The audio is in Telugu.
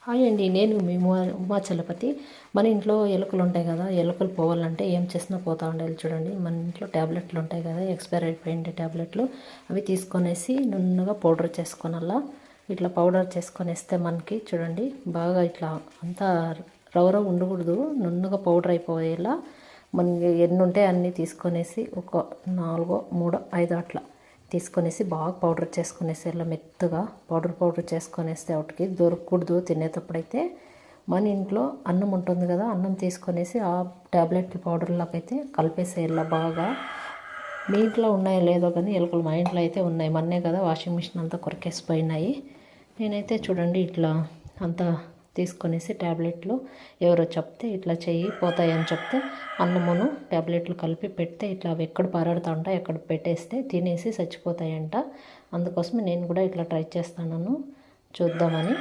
హాయ్ అండి, నేను మీ ఉమా చలపతి. మన ఇంట్లో ఎలుకలు ఉంటాయి కదా, ఎలుకలు పోవాలంటే ఏం చేసినా పోతూ ఉండాలి. చూడండి, మన ఇంట్లో ట్యాబ్లెట్లు ఉంటాయి కదా, ఎక్స్పైర్ అయిపోయింది ట్యాబ్లెట్లు, అవి తీసుకొనేసి నున్నగా పౌడర్ చేసుకోనల్లా. ఇట్లా పౌడర్ చేసుకొనేస్తే మనకి చూడండి బాగా ఇట్లా అంతా రవ్వ ఉండకూడదు, నున్నగా పౌడర్ అయిపోయేలా. మనకి ఎన్ని ఉంటే అన్నీ తీసుకొనేసి ఒక 4, 3, 5 అట్లా తీసుకొనేసి బాగా పౌడర్ చేసుకొనేసి ఇలా మెత్తగా పౌడర్ చేసుకొనేస్తే వాటికి దొరకకూడదు. తినేటప్పుడైతే మన ఇంట్లో అన్నం ఉంటుంది కదా, అన్నం తీసుకొనేసి ఆ ట్యాబ్లెట్ పౌడర్లోకైతే కలిపేసేయాల బాగా. మీ ఇంట్లో ఉన్నాయో లేదో కానీ ఎలుకలు మా ఇంట్లో అయితే ఉన్నాయి. మొన్నే కదా వాషింగ్ మిషన్ అంతా కొరికేసిపోయినాయి. నేనైతే చూడండి ఇట్లా అంతా తీసుకొనేసి ట్యాబ్లెట్లు ఎవరో చెప్తే ఇట్లా చెయ్యి పోతాయని చెప్తే అన్నమును ట్యాబ్లెట్లు కలిపి పెడితే ఇట్లా అవి ఎక్కడ పారాడుతూ ఉంటాయి ఎక్కడ పెట్టేస్తే తినేసి చచ్చిపోతాయంట. అందుకోసమే నేను కూడా ఇట్లా ట్రై చేస్తాను చూద్దామని.